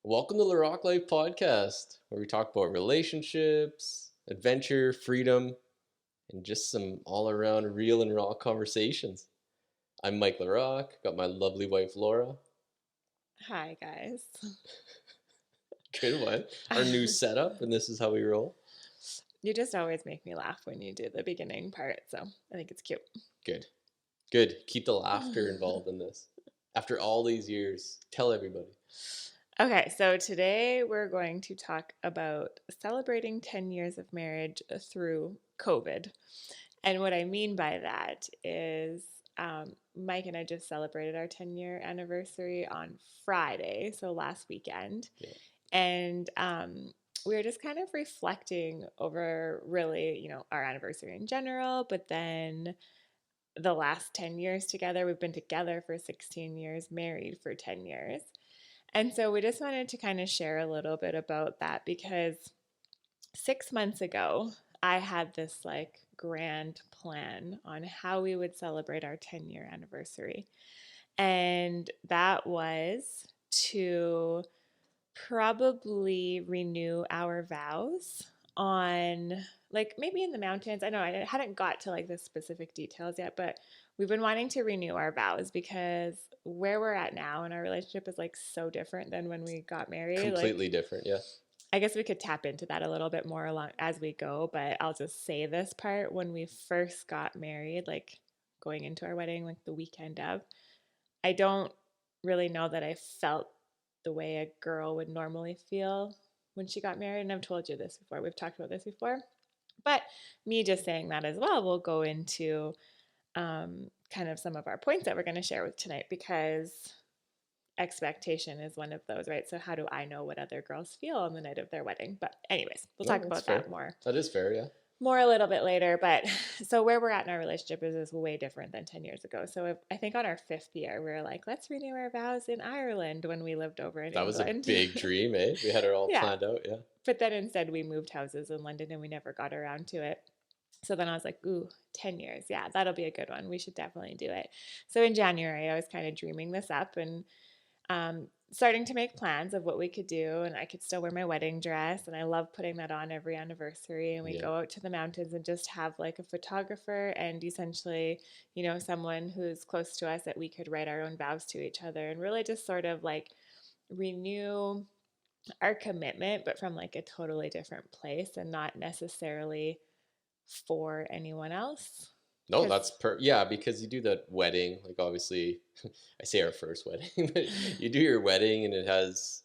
Welcome to LaRocque Life Podcast, where we talk about relationships, adventure, freedom, and just some all around real and raw conversations. I'm Mike LaRocque, got my lovely wife Laura. Hi, guys. Good one. Our new setup, and this is how we roll. You just always make me laugh when you do the beginning part, so I think it's cute. Good. Good. Keep the laughter involved in this. After all these years, tell everybody. Okay, so today we're going to talk about celebrating 10 years of marriage through COVID. And what I mean by that is Mike and I just celebrated our 10-year anniversary on Friday, so last weekend. Yeah. And we were just kind of reflecting over really, our anniversary in general, but then the last 10 years together. We've been together for 16 years, married for 10 years. And so we just wanted to kind of share a little bit about that because 6 months ago, I had this like grand plan on how we would celebrate our 10-year anniversary. And that was to probably renew our vows on like maybe in the mountains. I know I hadn't got to like the specific details yet, but we've been wanting to renew our vows because where we're at now in our relationship is like so different than when we got married. Completely Like different, yeah. I guess we could tap into that a little bit more along as we go, but I'll just say this part when we first got married, like going into our wedding like the weekend of, I don't really know that I felt the way a girl would normally feel when she got married. And I've told you this before. We've talked about this before. But me just saying that as well will go into kind of some of our points that we're going to share with tonight because expectation is one of those, right? So how do I know what other girls feel on the night of their wedding? But anyways, we'll talk about fair. that more. That is fair, yeah. More a little bit later, but so where we're at in our relationship is way different than 10 years ago. So I think on our 5th year, we were like, let's renew our vows in Ireland when we lived over in That was a England. big dream, eh? We had it all Yeah. planned out, yeah. But then instead we moved houses in London and we never got around to it. So then I was like, ooh, 10 years. Yeah, that'll be a good one. We should definitely do it. So in January, I was kind of dreaming this up and starting to make plans of what we could do. And I could still wear my wedding dress. And I love putting that on every anniversary. And we go out to the mountains and just have like a photographer and essentially, someone who's close to us that we could write our own vows to each other and really just sort of like renew our commitment, but from like a totally different place and not necessarily for anyone else. No, that's yeah, because you do that wedding, like obviously, I say our first wedding, but you do your wedding and it has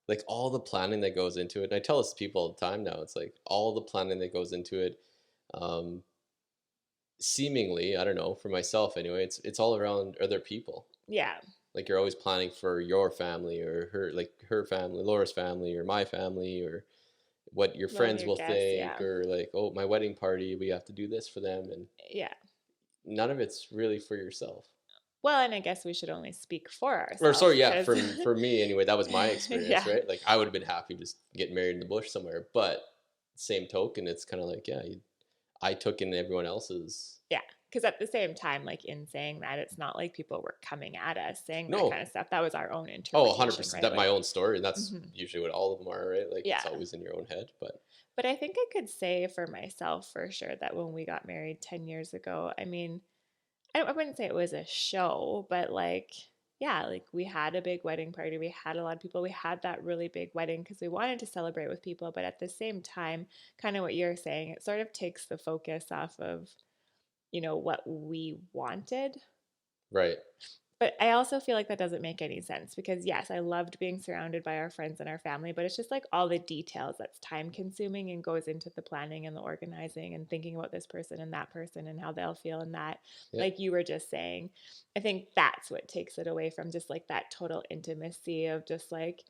like all the planning that goes into it. And I tell this to people all the time now, it's like all the planning that goes into it. Um, Seemingly, I don't know, for myself anyway, it's all around other people. Yeah. Like you're always planning for your family or her family, Laura's family or my family or what your friends will think or like, oh, my wedding party, we have to do this for them. And yeah, none of it's really for yourself. well, and I guess we should only speak for ourselves. Or sorry, yeah, for me anyway, that was my experience, Yeah. right? Like I would have been happy just get married in the bush somewhere, but same token, it's kind of like, yeah, I took in everyone else's. Yeah, because at the same time, like in saying that, it's not like people were coming at us saying that No. kind of stuff. That was our own interpretation. Oh, 100%. Right? That's like, my own story, and that's usually what all of them are, right? Like yeah. it's always in your own head, but I think I could say for myself for sure that when we got married 10 years ago, I mean, I wouldn't say it was a show, but like, yeah, like we had a big wedding party. We had a lot of people. We had that really big wedding because we wanted to celebrate with people. But at the same time, kind of what you're saying, it sort of takes the focus off of, what we wanted. right. But I also feel like that doesn't make any sense because, yes, I loved being surrounded by our friends and our family, but it's just like all the details that's time consuming and goes into the planning and the organizing and thinking about this person and that person and how they'll feel and that, like you were just saying. I think that's what takes it away from just like that total intimacy of just like,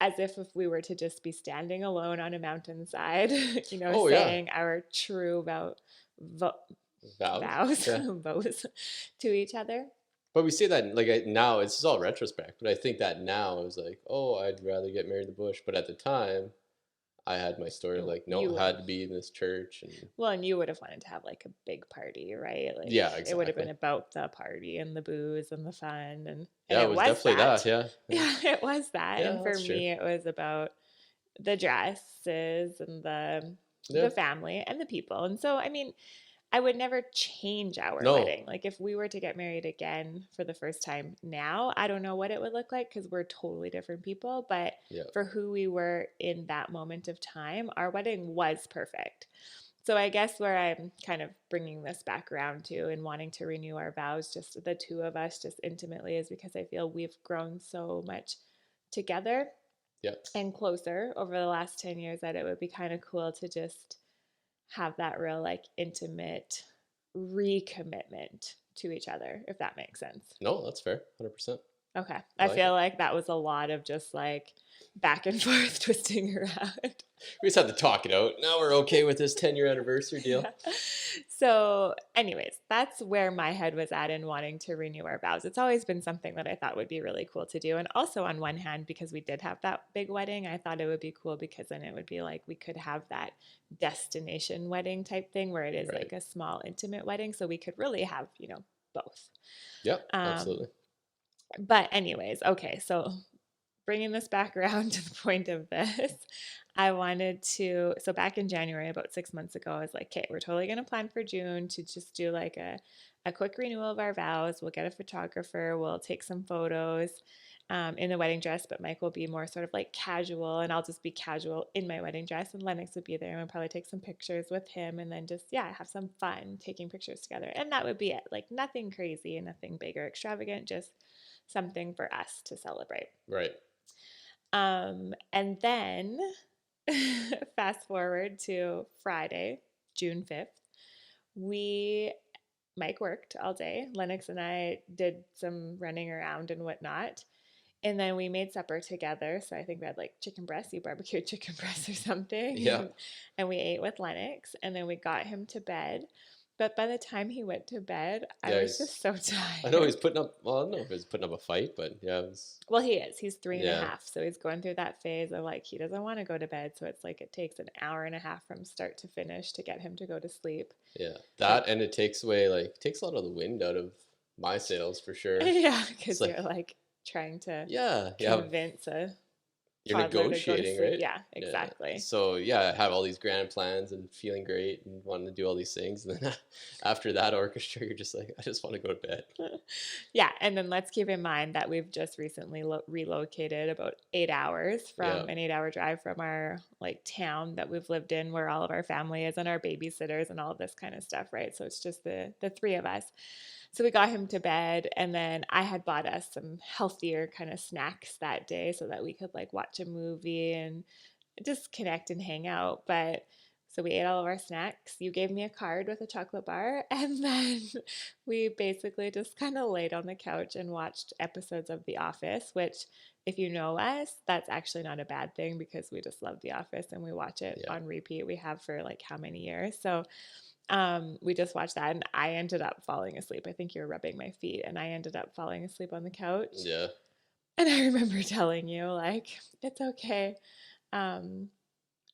as if we were to just be standing alone on a mountainside, saying our true vows to each other. But we say that like now, it's just all retrospect. But I think that now is like, oh, I'd rather get married in the bush. But at the time, I had my story of You like, no, you it would had have. to be in this church, and Well, and you would have wanted to have like a big party, right? Like yeah, it would have been exactly. about the party and the booze and the fun and Yeah, it it was was definitely that. that. Yeah, yeah, Yeah, it was that. yeah. And for That's true. me it was about the dresses and Yeah, the family and the people. And so I mean, I would never change our no, wedding. Like if we were to get married again for the first time now, I don't know what it would look like because we're totally different people. But yeah, for who we were in that moment of time, our wedding was perfect. So I guess where I'm kind of bringing this back around to and wanting to renew our vows, just the two of us, just intimately, is because I feel we've grown so much together yeah, and closer over the last 10 years that it would be kind of cool to just have that real like intimate recommitment to each other, if that makes sense. no, that's fair, 100%. Okay. I I like feel it. like that was a lot of just like back and forth twisting around. We just had to talk it out. Now we're okay with this 10-year anniversary deal. Yeah. So, anyways, that's where my head was at in wanting to renew our vows. It's always been something that I thought would be really cool to do. And also, on one hand, because we did have that big wedding, I thought it would be cool because then it would be like we could have that destination wedding type thing where it is Right. like a small, intimate wedding. So we could really have, both. Yeah, Um, absolutely. but, anyways, okay. So, bringing this back around to the point of this, I wanted to. So back in January, about 6 months ago, I was like, okay, we're totally going to plan for June to just do like a quick renewal of our vows. We'll get a photographer, we'll take some photos in the wedding dress, but Mike will be more sort of like casual, and I'll just be casual in my wedding dress, and Lennox would be there, and we'll probably take some pictures with him, and then just, yeah, have some fun taking pictures together. And that would be it. Like nothing crazy and nothing big or extravagant, just something for us to celebrate. Right. And then fast forward to Friday, June 5th. We, Mike worked all day. Lennox and I did some running around and whatnot. And then we made supper together. So I think we had like chicken breast, you barbecued chicken breast or something. Yeah. And we ate with Lennox. And then we got him to bed. But by the time he went to bed, I Yeah, was he's. just so I know tired. he's putting up. Well, I don't know if he's putting up a fight, but yeah, it was. Well, he is. He's three and a Yeah, half. So he's going through that phase of like, he doesn't want to go to bed. So it's like it takes an hour and a half from start to finish to get him to go to sleep. yeah. So, That and it takes away takes a lot of the wind out of my sails for sure. yeah, It's because like, you're like trying to yeah, you have convince a you're toddler to go to negotiating, sleep. right? Yeah, Yeah. exactly. So yeah, I have all these grand plans and feeling great and wanting to do all these things, and then after that orchestra, you're just like, I just want to go to bed. Yeah, and then let's keep in mind that we've just recently relocated about 8 hours Yeah, from an 8 hour drive from our like town that we've lived in where all of our family is and our babysitters and all of this kind of stuff, right? So it's just the three of us. So we got him to bed, and then I had bought us some healthier kind of snacks that day so that we could like watch a movie and just connect and hang out. But so we ate all of our snacks. You gave me a card with a chocolate bar, and then we basically just kind of laid on the couch and watched episodes of The Office, which, if you know us, that's actually not a bad thing because we just love The Office and we watch it yeah, on repeat. We have for like how many years? So we just watched that, and I ended up falling asleep. I think you were rubbing my feet, and I ended up falling asleep on the couch. yeah. And I remember telling you, like, it's okay. Um,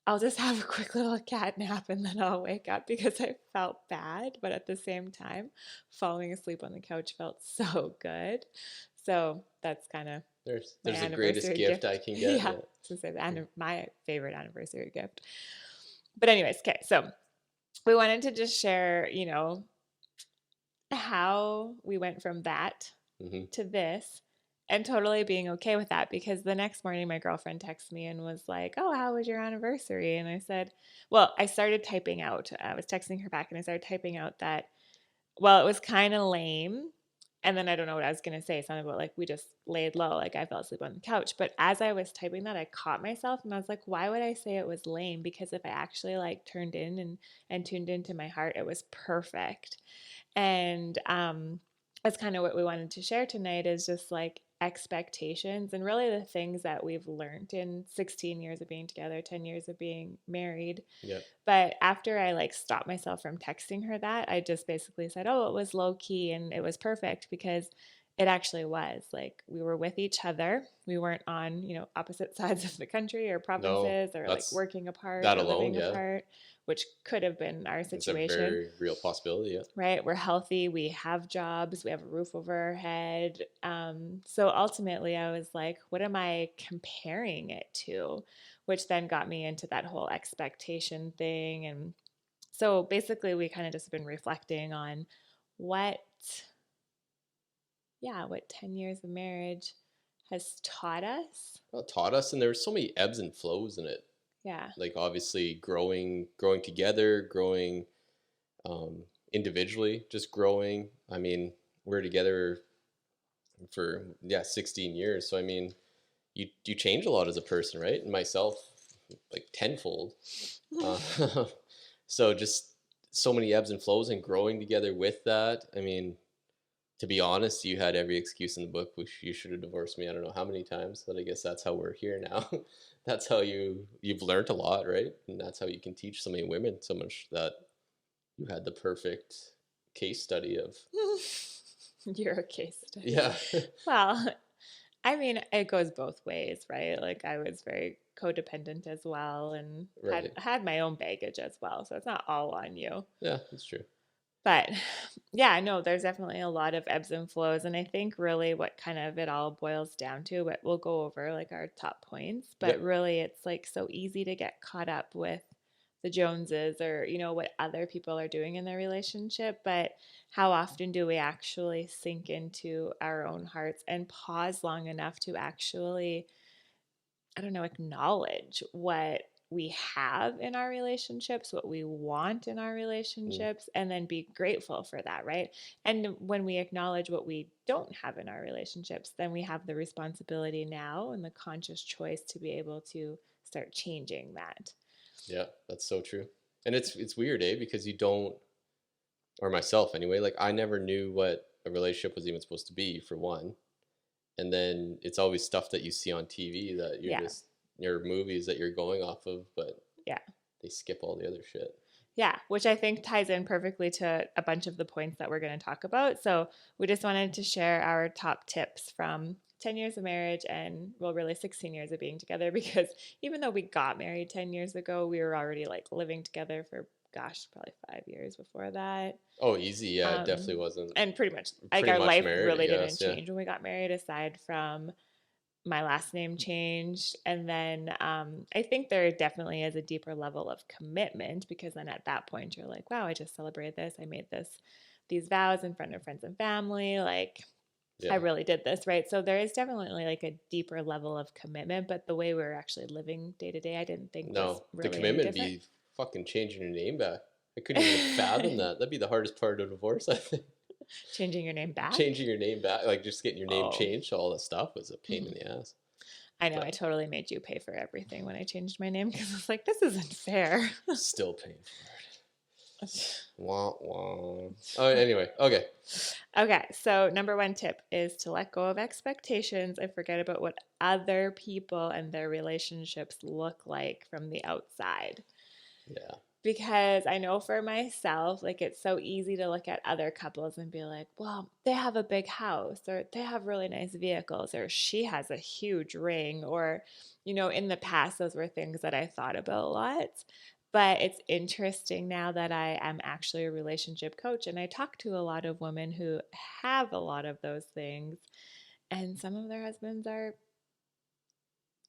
I'll just have a quick little cat nap and then I'll wake up because I felt bad. But at the same time, falling asleep on the couch felt so good. So that's kind of my There's the greatest anniversary gift I gift. can get. Yeah, Yeah. to say my favorite anniversary gift. But, anyways, okay. So we wanted to just share, how we went from that Hmm. to this and totally being okay with that because the next morning my girlfriend texted me and was like, "Oh, how was your anniversary?" And I said, well, I started typing out. I was texting her back and I started typing out that, well, it was kind of lame. And then I don't know what I was going to say. Something about like we just laid low, like I fell asleep on the couch. But as I was typing that, I caught myself and I was like, why would I say it was lame? Because if I actually like turned in and tuned into my heart, it was perfect. And that's kind of what we wanted to share tonight is just like expectations and really the things that we've learned in 16 years of being together, 10 years of being married. Yeah. But after I like stopped myself from texting her that, I just basically said, "Oh, it was low key and it was perfect because It actually was. Like we were with each other. We weren't on, opposite sides of the country or No, provinces or like that's working apart that or alone. living Yeah, apart, which could have been our it's a situation, very real possibility. Yeah. right? We're healthy, we have jobs, we have a roof over our head. So ultimately, I was like, what am I comparing it to? Which then got me into that whole expectation thing. And so basically, we kind of just been reflecting on what, yeah, what 10 years of marriage has taught us. Well, it taught us, and there were so many ebbs and flows in it. Yeah. Like obviously growing together, growing um, individually, just growing. I mean, we're together for 16 years, so I mean, you change a lot as a person, right? And myself, like tenfold. Uh, so just so many ebbs and flows, and growing together with that. I mean, to be honest, you had every excuse in the book, which you should have divorced me. I don't know how many times, but I guess that's how we're here now. That's how you've learned a lot, right? And that's how you can teach so many women so much, that you had the perfect case study of. You're a case study. Yeah. Well, I mean, it goes both ways, right? Like I was very codependent as well and had Right. had my own baggage as well. So it's not all on you. Yeah, that's true. But yeah, no, there's definitely a lot of ebbs and flows. And I think really what kind of it all boils down to, what we'll go over like our top points, but Yep. really it's like so easy to get caught up with the Joneses or, what other people are doing in their relationship. But how often do we actually sink into our own hearts and pause long enough to actually, I don't know, acknowledge what we have in our relationships, what we want in our Mm. relationships, and then be grateful for that, right? And when we acknowledge what we don't have in our relationships, then we have the responsibility now and the conscious choice to be able to start changing that. Yeah, that's so true. And it's weird, eh? Because you don't, or myself anyway, like I never knew what a relationship was even supposed to be, for one. And then it's always stuff that you see on TV that Yeah. your movies that you're going off of, but Yeah. they skip all the other shit. Yeah, which I think ties in perfectly to a bunch of the points that we're going to talk about. So, we just wanted to share our top tips from 10 years of marriage and, well, really 16 years of being together because even though we got married 10 years ago, we were already like living together for, gosh, probably 5 years before that. Oh, easy. Yeah, it definitely Um, wasn't. and pretty much like Pretty our much life married, I really didn't guess. Yeah. change when we got married, aside from my last name changed. And then I think there definitely is a deeper level of commitment because then at that point you're like, wow, I just celebrated this. I made these vows in front of friends and family. Like I Yeah. really did this, right? So there is definitely like a deeper level of commitment, but the way we were actually living day to day, I didn't think was No, the really any commitment would different. be fucking changing your name back. I couldn't even fathom that. That'd be the hardest part of divorce, I think. Changing your name back. Changing your name back, like just getting your name Oh, changed, all that stuff was a pain in mhm. the ass. I know. I But totally made you pay for everything when I changed my name because I was like, this isn't fair. still paying for it. Wah, wah. Oh, anyway, okay. Okay, so number one tip is to let go of expectations and forget about what other people and their relationships look like from the outside. Yeah. Because I know for myself, like it's so easy to look at other couples and be like, well, they have a big house, or they have really nice vehicles, or she has a huge ring, or, in the past, those were things that I thought about a lot. But it's interesting now that I am actually a relationship coach and I talk to a lot of women who have a lot of those things, and some of their husbands are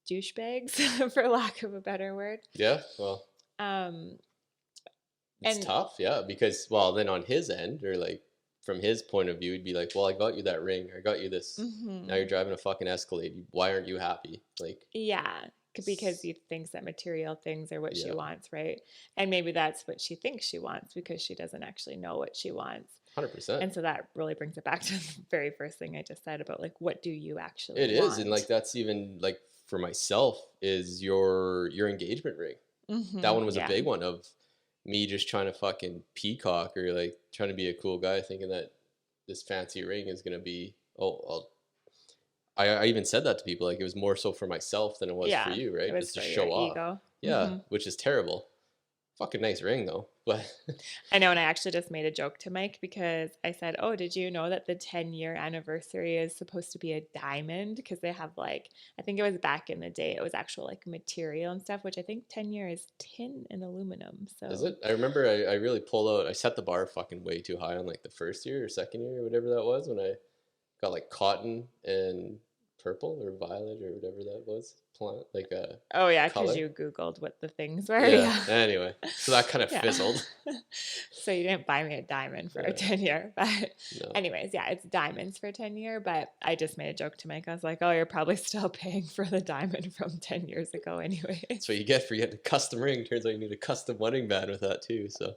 douchebags, for lack of a better word. Yeah, well, Um, it's and tough, yeah, because, well, then on his end, or like from his point of view, he'd be like, well, I got you that ring, I got you this. Now you're mhm. driving a fucking Escalade. Why aren't you happy? Like, Yeah, because he thinks that material things are what she yeah, wants, right? And maybe that's what she thinks she wants because she doesn't actually know what she wants. 100%. And so that really brings it back to the very first thing I just said about like, what do you actually It is, and like want? that's even like for myself is your engagement ring. That one was a Yeah. big one of me just trying to fucking peacock, or like trying to be a cool guy, thinking that this fancy ring is gonna be. Oh, I even said that to people. Like it was more so for myself than it was for Yeah. you, It right? was Just to for your show off. ego. Yeah, which is terrible. Fucking nice ring though. But I know, and I actually just made a joke to Mike because I said, "Oh, did you know that the 10-year anniversary is supposed to be a diamond? Because they have like, I think it was back in the day, it was actual like material and stuff, which I think 10-year is tin and aluminum. is So, it? I remember I really pulled out. I set the bar fucking way too high on like the first year or second year or whatever that was when I got like cotton and purple or violet or whatever that was plant like a oh yeah, because color. you Googled what the things were. Yeah. Yeah. Anyway, so that kind of Yeah. fizzled. So you didn't buy me a diamond for a Yeah. 10-year. But No. anyways, yeah, it's diamonds for 10-year. But I just made a joke to Mike. I was like, oh, you're probably still paying for the diamond from 10 years ago, anyways. That's what you get for getting a custom ring. Turns out you need a custom wedding band with that too. So,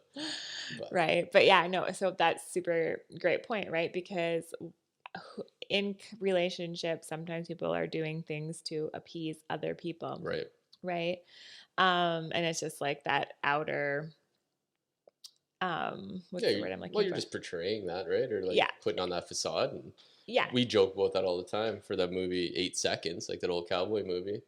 but Right. But yeah, no, so that's super great point, right? Because in relationships, sometimes people are doing things to appease other people, right. right? And it's just like that outer, Yeah. what's the word I'm Well, looking you're for? just portraying that, right? Or like Yeah. putting on that facade. And Yeah. we joke about that all the time for that movie 8 Seconds, like that old cowboy movie.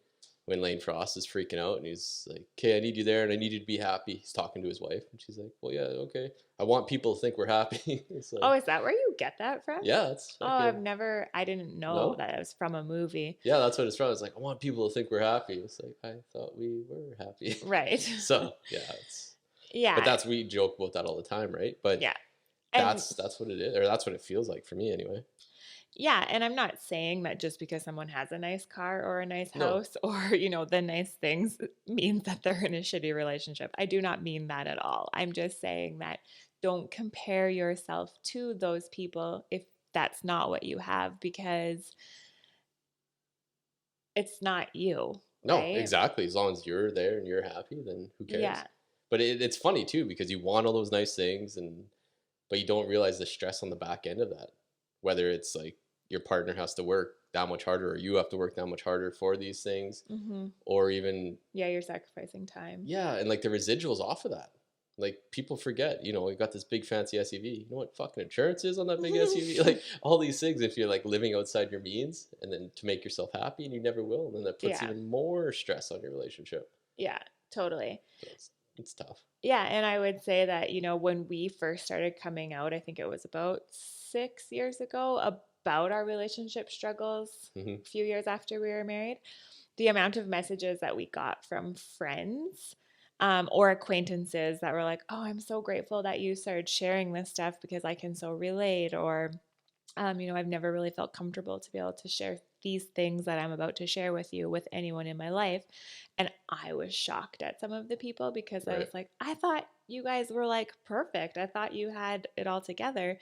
When Lane Frost is freaking out and he's like, "Okay, I need you there, and I need you to be happy." He's talking to his wife, and she's like, "Well, yeah, okay. I want people to think we're happy." It's Oh, like, is that where you get that from? yeah, it's Oh, fucking I didn't know no. that it was from a movie. Yeah, that's what it's from. It's like I want people to think we're happy. It's like I thought we were happy. Right. So yeah, it's but Yeah. that's we joke about that all the time, right? But Yeah. And that's what it is, or that's what it feels like for me anyway. yeah, and I'm not saying that just because someone has a nice car or a nice No, house or, the nice things means that they're in a shitty relationship. I do not mean that at all. I'm just saying that don't compare yourself to those people if that's not what you have because it's not you, no, right? exactly. As long as you're there and you're happy, then who cares? Yeah. But it's funny too because you want all those nice things, and but you don't realize the stress on the back end of that. Whether it's like your partner has to work that much harder, or you have to work that much harder for these things, Hmm. or even Yeah, you're sacrificing time. yeah, and like the residuals off of that. Like people forget, we got this big fancy SUV. You know what fucking insurance is on that big SUV? Like all these things, if you're like living outside your means, and then to make yourself happy, and you never will, and then that puts Yeah. even more stress on your relationship. Yeah, totally. So it's tough. Yeah, and I would say that, when we first started coming out, I think it was about 6 years ago, about our relationship struggles, Hmm. a few years after we were married, the amount of messages that we got from friends or acquaintances that were like, oh, I'm so grateful that you started sharing this stuff because I can so relate, or I've never really felt comfortable to be able to share these things that I'm about to share with you with anyone in my life. And I was shocked at some of the people because I Right. was like, I thought you guys were like perfect. I thought you had it all together.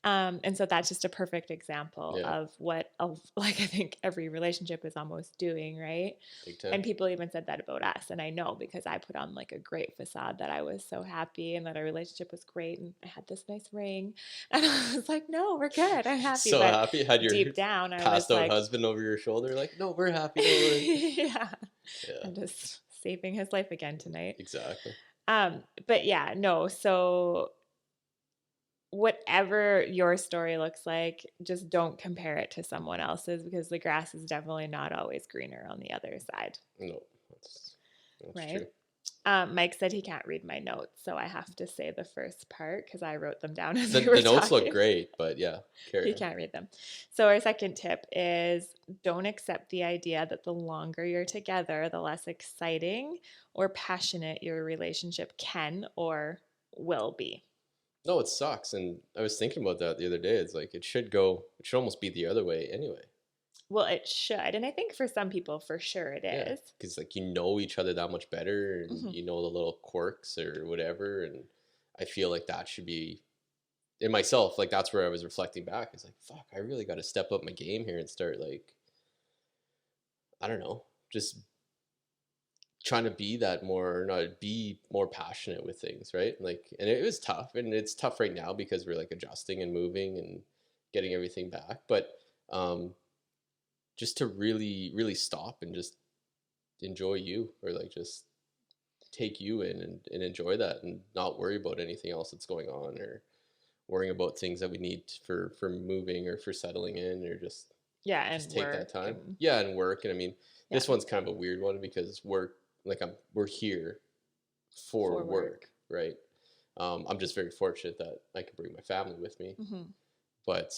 And so that's just a perfect example Yeah. of what, like, I think every relationship is almost doing, right? Big time. And people even said that about us. And I know because I put on like a great facade that I was so happy and that our relationship was great. And I had this nice ring. And I was like, no, we're good. I'm happy. So But happy. Had your deep down, I was passed out like, husband over your shoulder, like, no, we're happy, don't worry. yeah, Yeah, I'm just saving his life again tonight. exactly. But yeah, no. So whatever your story looks like, just don't compare it to someone else's because the grass is definitely not always greener on the other side, No, that's right? true. Mike said he can't read my notes, so I have to say the first part because I wrote them down as The we were the notes look talking. great, but yeah, carry He on. can't read them. So, our second tip is don't accept the idea that the longer you're together, the less exciting or passionate your relationship can or will be. No, it sucks. And I was thinking about that the other day. It's like it should almost be the other way anyway. Well, it should. And I think for some people, for sure it Yeah, is. because like you know each other that much better, and Mhm. you know the little quirks or whatever. And I feel like that should be in myself. Like that's where I was reflecting back. It's like, fuck, I really got to step up my game here and start like I don't know, just trying to be that more, or not be more passionate with things, right? Like, and it was tough, and it's tough right now because we're like adjusting and moving and getting everything back. But um, just to really, really stop and just enjoy you, or like just take you in and enjoy that, and not worry about anything else that's going on, or worrying about things that we need for moving or for settling in, or Yeah, just and take that work time. and Yeah, and work. And I mean, yeah. this one's kind of a weird one because we're here for for work, work. right? I'm just very fortunate that I can bring my family with me, Hmm. but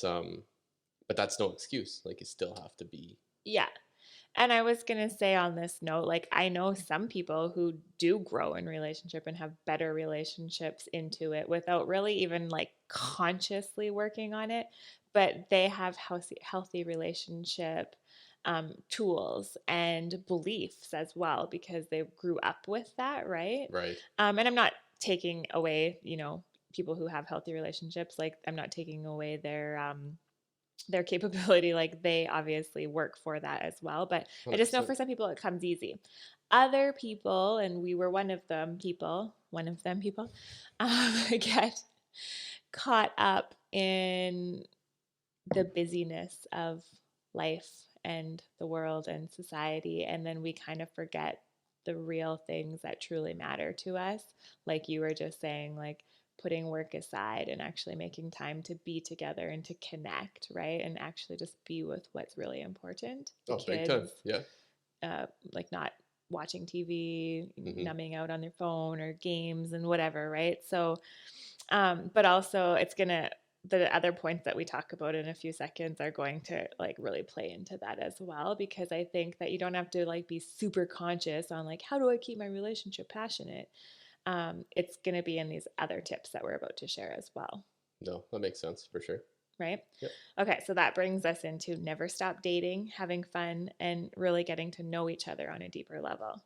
that's no excuse. Like, you still have to be. Yeah. And I was going to say on this note, like, I know some people who do grow in relationship and have better relationships into it without really even like consciously working on it, but they have healthy relationship tools and beliefs as well because they grew up with that, right? Right. And I'm not taking away, people who have healthy relationships, like, I'm not taking away their capability. Like, they obviously work for that as well, but I just know 100%. for some people it comes easy. Other people, and we were one of them people get caught up in the busyness of life and the world and society, and then we kind of forget the real things that truly matter to us, like you were just saying, like putting work aside and actually making time to be together and to connect, right? And actually just be with what's really important, the Oh, big time. kids, Yeah. like not watching TV, Hmm. numbing out on their phone or games and whatever, right? So but also it's gonna the other points that we talk about in a few seconds are going to like really play into that as well, because I think that you don't have to like be super conscious on like, how do I keep my relationship passionate. It's going to be in these other tips that we're about to share as well. No, that makes sense for sure. Right. Yep. Okay, so that brings us into never stop dating, having fun, and really getting to know each other on a deeper level.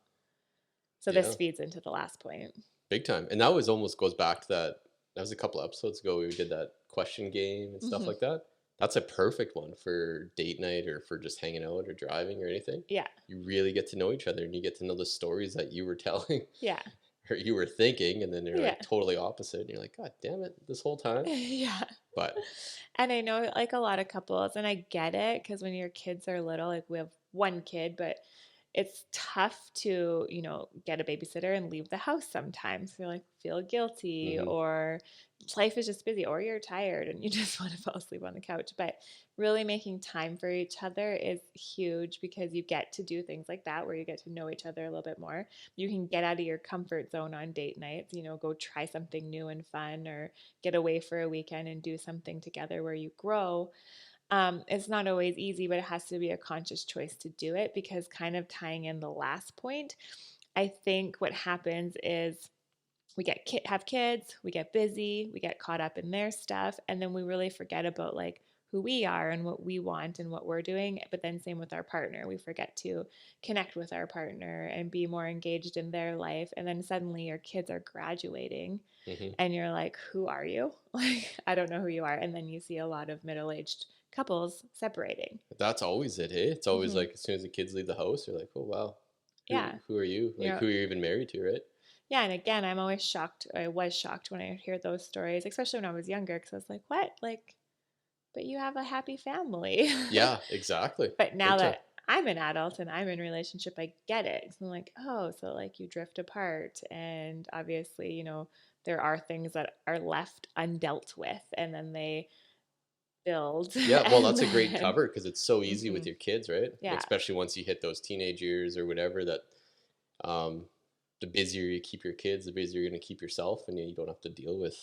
So this Yeah. feeds into the last point. Big time. And that was almost goes back to that. That was a couple episodes ago. We did that question game and stuff Hmm. like that. That's a perfect one for date night or for just hanging out or driving or anything. Yeah. You really get to know each other and you get to know the stories that you were telling Yeah. or you were thinking, and then you're Yeah. like totally opposite. And you're like, God damn it, this whole time. Yeah. But And I know like a lot of couples, and I get it because when your kids are little, like we have one kid, but it's tough to, get a babysitter and leave the house sometimes. You're like, feel guilty, mhm. or life is just busy, or you're tired and you just want to fall asleep on the couch. But really making time for each other is huge because you get to do things like that where you get to know each other a little bit more. You can get out of your comfort zone on date nights, go try something new and fun, or get away for a weekend and do something together where you grow. It's not always easy, but it has to be a conscious choice to do it, because kind of tying in the last point, I think what happens is we have kids, we get busy, we get caught up in their stuff, and then we really forget about like who we are and what we want and what we're doing. But then same with our partner, we forget to connect with our partner and be more engaged in their life. And then suddenly your kids are graduating Mhm. and you're like, who are you? Like, I don't know who you are. And then you see a lot of middle-aged couples separating. That's always it, hey? It's always Hmm. like as soon as the kids leave the house, you're like, oh wow, Yeah. who are you? You Like, know, who are you even married to, right? yeah. And again, I'm always shocked. I was shocked when I hear those stories, especially when I was younger, because I was like, what? Like, but you have a happy family. Yeah, exactly. But now Big time. that I'm an adult and I'm in a relationship, I get it. So I'm like, oh, so like you drift apart. And obviously, there are things that are left undealt with, and then they build. Yeah, well, And that's a great then, cover because it's so easy hmm, with your kids, right? Like, yeah, especially once you hit those teenage years or whatever, that um, the busier you keep your kids, the busier you're gonna keep yourself, and you don't have to deal with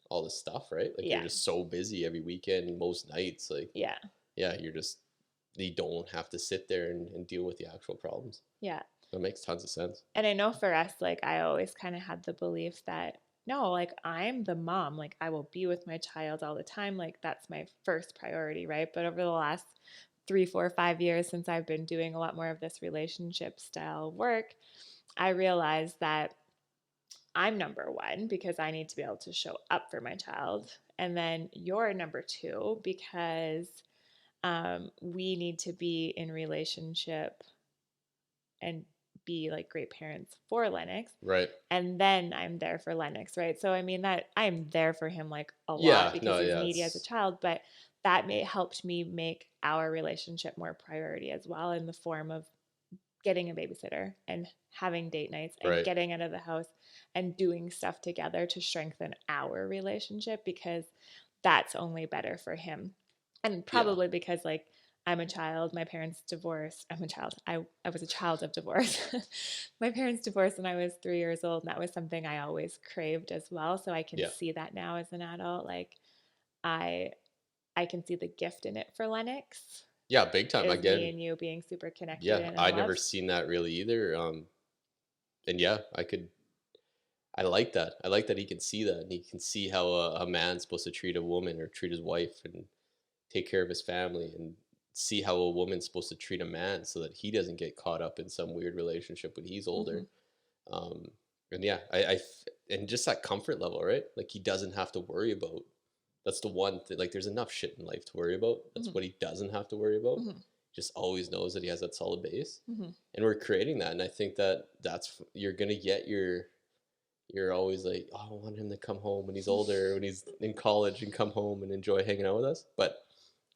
all this stuff, right? Like, you're yeah, just so busy every weekend, most nights. Like, yeah, yeah, you don't have to sit there and deal with the actual problems. yeah. That makes tons of sense. And I know for us, like, I always kind of had the belief that no, like, I'm the mom, like, I will be with my child all the time. Like, that's my first priority, right? But over the last 3, 4, 5 years, since I've been doing a lot more of this relationship style work, I realized that I'm number one because I need to be able to show up for my child. And then you're number two because we need to be in relationship and be like great parents for Lennox. Right. And then I'm there for Lennox, right? So I mean that I'm there for him like a lot Yeah, because no, he's yeah, needy as a child, but that helped me make our relationship more priority as well, in the form of getting a babysitter and having date nights and right. getting out of the house and doing stuff together to strengthen our relationship, because that's only better for him. And Yeah. probably because like I'm a child. My parents divorced. I'm a child. I was a child of divorce. My parents divorced when I was 3 years old. And that was something I always craved as well. So I can Yeah. see that now as an adult. Like I I can see the gift in it for Lennox Yeah, big time. is me Again, and you being super connected yeah, and in I love. never seen that really either. And yeah, I like that. I like that he can see that, and he can see how a man's supposed to treat a woman or treat his wife and take care of his family, and see how a woman's supposed to treat a man so that he doesn't get caught up in some weird relationship when he's Hmm. older. Um, and yeah, and just that comfort level, right? Like he doesn't have to worry about. That's the one thing. Like there's enough shit in life to worry about. That's Hmm. what he doesn't have to worry about. Hmm. Just always knows that he has that solid base, Hmm. and we're creating that. And I think that you're gonna get your. You're always like, oh, I want him to come home when he's older, when he's in college, and come home and enjoy hanging out with us. But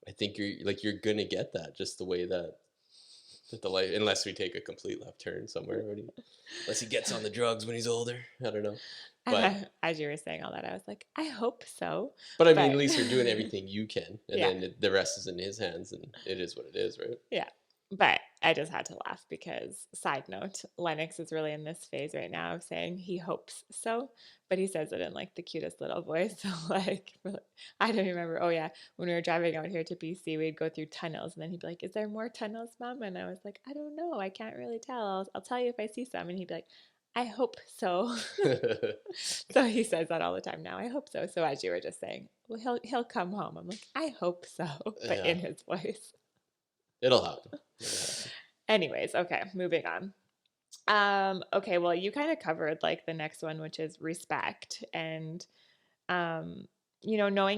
I think you're gonna get that just the way that the life, unless we take a complete left turn somewhere, unless he gets on the drugs when he's older. I don't know, but As you were saying all that, I was like, I hope so. I mean, at But least you're doing everything you can, and yeah, then the rest is in his hands, and it is what it is, right? yeah. But I just had to laugh because, side note, Lennox is really in this phase right now of saying he hopes so, but he says it in like the cutest little voice. So, like, I don't remember. Oh, yeah. When we were driving out here to BC, we'd go through tunnels, and then he'd be like, is there more tunnels, Mom? And I was like, I don't know. I can't really tell. I'll tell you if I see some. And he'd be like, I hope so. So he says that all the time now. I hope so. So as you were just saying, well, he'll come home. I'm like, I hope so, but Yeah, in his voice. it'll happen. It'll happen. Anyways, okay, moving on. Okay, well, you kind of covered like the next one, which is respect. And knowing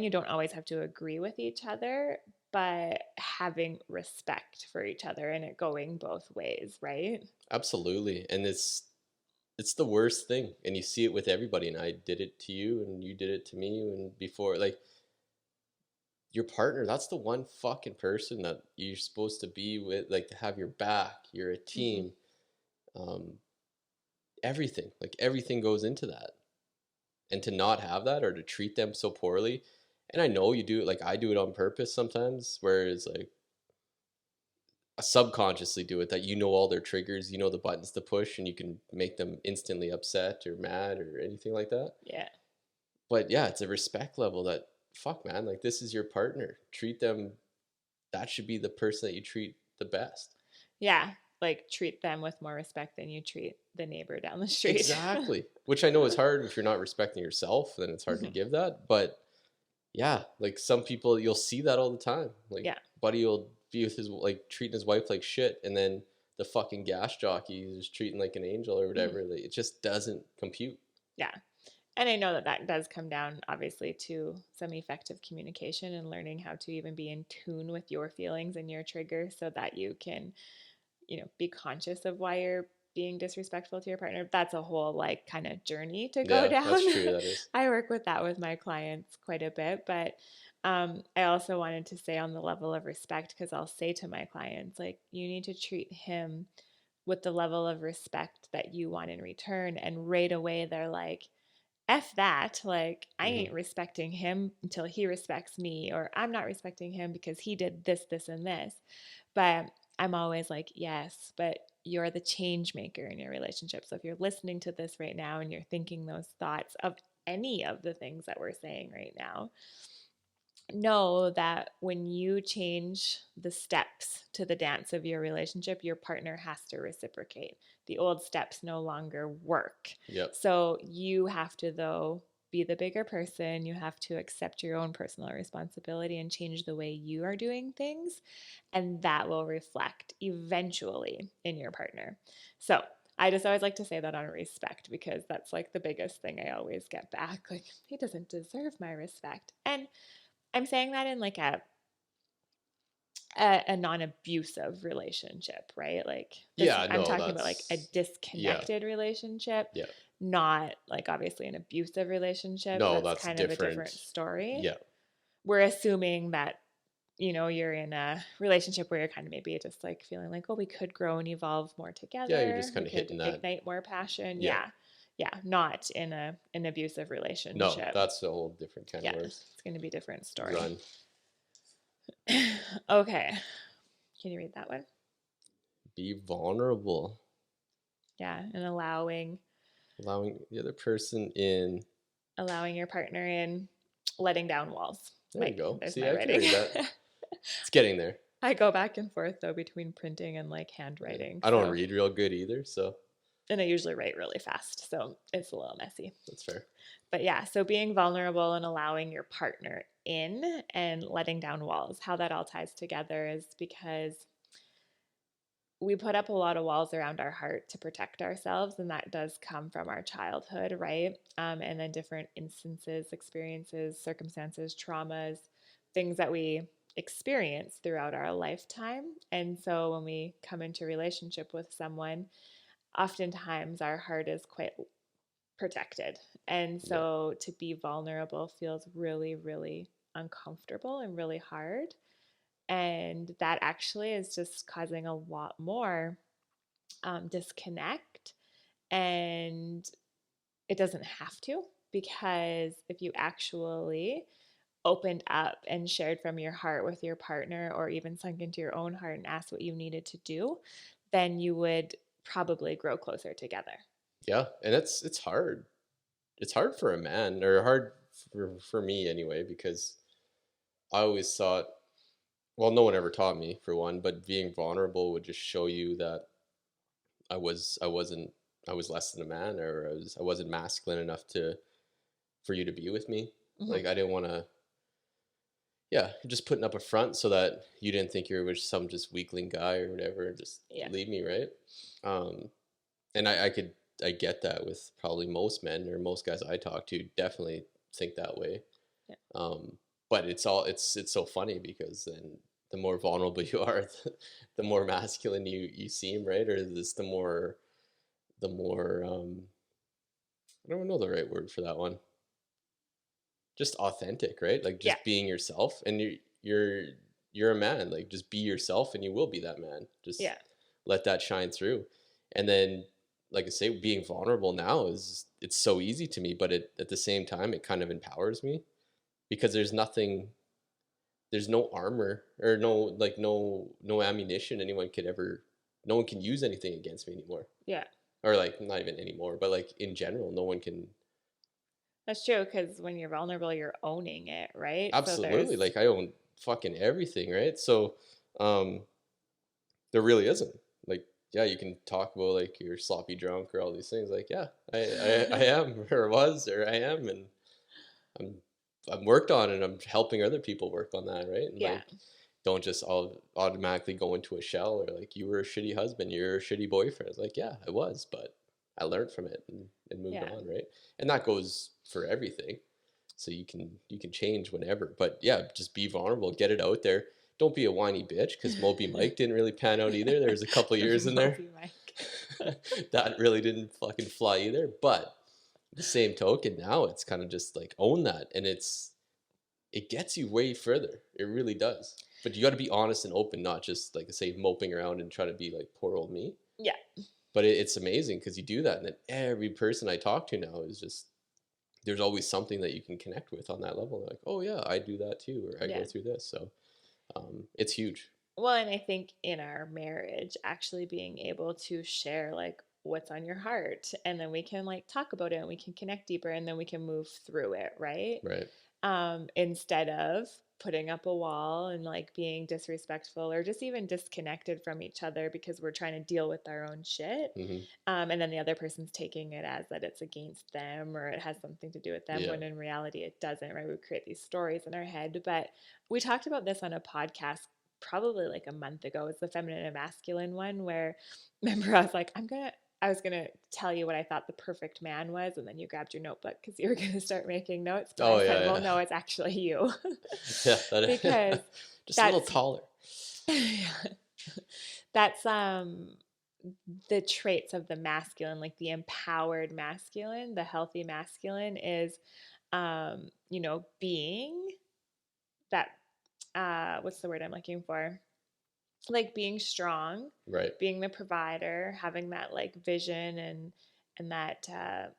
you don't always have to agree with each other, but having respect for each other and it going both ways, right? Absolutely, and it's the worst thing, and you see it with everybody. And I did it to you, and you did it to me, and before, like your partner, that's the one fucking person that you're supposed to be with, like to have your back. You're a Hmm. team. Um, everything, like everything goes into that, and to not have that or to treat them so poorly. And I know you do it, like I do it on purpose sometimes, where it's like I subconsciously do it, that you know all their triggers, you know the buttons to push, and you can make them instantly upset or mad or anything like that. Yeah. But yeah, it's a respect level that, fuck man, like this is your partner. Treat them, that should be the person that you treat the best. Yeah. Like treat them with more respect than you treat the neighbor down the street. Exactly. Which I know is hard if you're not respecting yourself, then it's hard to Hmm. give that. But yeah, like some people, you'll see that all the time. Like Yeah. buddy will be with his, like treating his wife like shit, and then the fucking gas jockey is treating like an angel or Hmm. whatever. Like, it just doesn't compute. Yeah. And I know that that does come down, obviously, to some effective communication and learning how to even be in tune with your feelings and your triggers so that you can, be conscious of why you're being disrespectful to your partner. That's a whole like kind of journey to go Yeah, down. that's true. That is. I work with that with my clients quite a bit, but I also wanted to say on the level of respect, because I'll say to my clients, like, you need to treat him with the level of respect that you want in return. And right away, they're like, F that. Like, I Hmm. ain't respecting him until he respects me, or I'm not respecting him because he did this, this, and this. But I'm always like, yes, but you're the change maker in your relationship. So if you're listening to this right now and you're thinking those thoughts of any of the things that we're saying right now, know that when you change the steps to the dance of your relationship, your partner has to reciprocate. The old steps no longer work. Yep. So you have to, though, be the bigger person. You have to accept your own personal responsibility and change the way you are doing things. And that will reflect eventually in your partner. So I just always like to say that on respect, because that's like the biggest thing I always get back. Like, he doesn't deserve my respect. And I'm saying that in like a non-abusive relationship, right? Like this, Yeah. I'm No, talking about like a yeah, disconnected relationship, yeah. not like obviously an abusive relationship. No, That's that's kind of a different. different story. Yeah. We're assuming that you're in a relationship where you're kind of maybe just like feeling like, oh, we could grow and evolve more Yeah, you're together. just We kind of could hitting that. ignite more passion. Yeah. Yeah. Yeah. Not in an abusive No, relationship. that's a whole different kind of Yeah. worms. It's going to be a different story. Run. Okay. Can you read that one? Be vulnerable. Yeah, and Allowing the other person in. allowing your partner in, letting down walls. There we Like, go. there's See, my I can writing. read that. It's getting there. I go back and forth though between printing and like Yeah. handwriting. I don't So, read real good either, so and I usually write really fast, so it's a little messy. that's fair. But yeah, so being vulnerable and allowing your partner in and letting down walls. How that all ties together is because we put up a lot of walls around our heart to protect ourselves, and that does come from our childhood, right? And then different instances, experiences, circumstances, traumas, things that we experience throughout our lifetime. And so when we come into relationship with someone, oftentimes our heart is quite protected. And Yeah. so to be vulnerable feels really, really uncomfortable and really hard. And that actually is just causing a lot more disconnect. And it doesn't have to, because if you actually opened up and shared from your heart with your partner, or even sunk into your own heart and asked what you needed to do, then you would probably grow closer together. Yeah, and it's hard. It's hard for a man, or hard for me anyway, because I always thought, well, no one ever taught me for one, but being vulnerable would just show you that I was less than a man, or I wasn't masculine enough to for you to be with me. Mm-hmm. Like I didn't want to. Yeah, just putting up a front so that you didn't think you were some just weakling guy or whatever, and just Yeah. leave me, right? Um, and I get that with probably most men or most guys I talk to definitely think that way. Yeah. Um, but it's so funny because then the more vulnerable you are, the more masculine you seem, right? Or this the more I don't know the right word for that one. Just authentic, right? Like Yeah. just being yourself, and you're you're a man. Like just be yourself, and you will be that man. Just Yeah. let that shine through, and then, like I say, being vulnerable now is it's so easy to me, but it at the same time it kind of empowers me because there's no armor or no ammunition anyone could ever. No one can use anything against me anymore, Yeah. or like not even anymore, but like in general, no one can. That's true, because when you're vulnerable, you're owning it, right? So there's, Absolutely. Like I own fucking everything, right? So um there really isn't. Like, yeah, you can talk about like you're sloppy drunk or all these things. Like, yeah, I am or was or I am, and I'm I'm worked on, and I'm helping other people work on that, right? And yeah. like don't just all automatically go into a shell, or like you were a shitty husband, you're a shitty boyfriend. It's like, yeah, I was, but I learned from it and moved Yeah. on, right? And that goes for everything. So you can change whenever. But yeah, just be vulnerable, get it out there. Don't be a whiny bitch, because Moby Mike didn't really pan out either. There was a couple of years in there Moby Mike. that really didn't fucking fly either. But the same token, now it's kind of just like own that, and it gets you way further. It really does. But you got to be honest and open, not just like I say moping around and try to be like poor old me. Yeah. But it's amazing because you do that, and then every person I talk to now is just there's always something that you can connect with on that level. Like, oh yeah, I do that too, or I Yeah. go through this. So it's huge. Well, and I think in our marriage, actually being able to share like what's on your heart, and then we can like talk about it and we can connect deeper, and then we can move through it, right? Right. Instead of putting up a wall and like being disrespectful or just even disconnected from each other because we're trying to deal with our own shit. Hmm. And then the other person's taking it as that it's against them or it has something to do with them, Yeah. when in reality it doesn't, right? We create these stories in our head. But we talked about this on a podcast probably like a month ago. It's the feminine and masculine one, where remember I was like, I was gonna tell you what I thought the perfect man was, and then you grabbed your notebook because you were gonna start making notes. But I Oh said, yeah, well, yeah, no, it's actually you, yeah. because Just a little that's taller. that's the traits of the masculine, like the empowered masculine, the healthy masculine is, being that. What's the word I'm looking for? Like being strong, Right. being the provider, having that like vision and that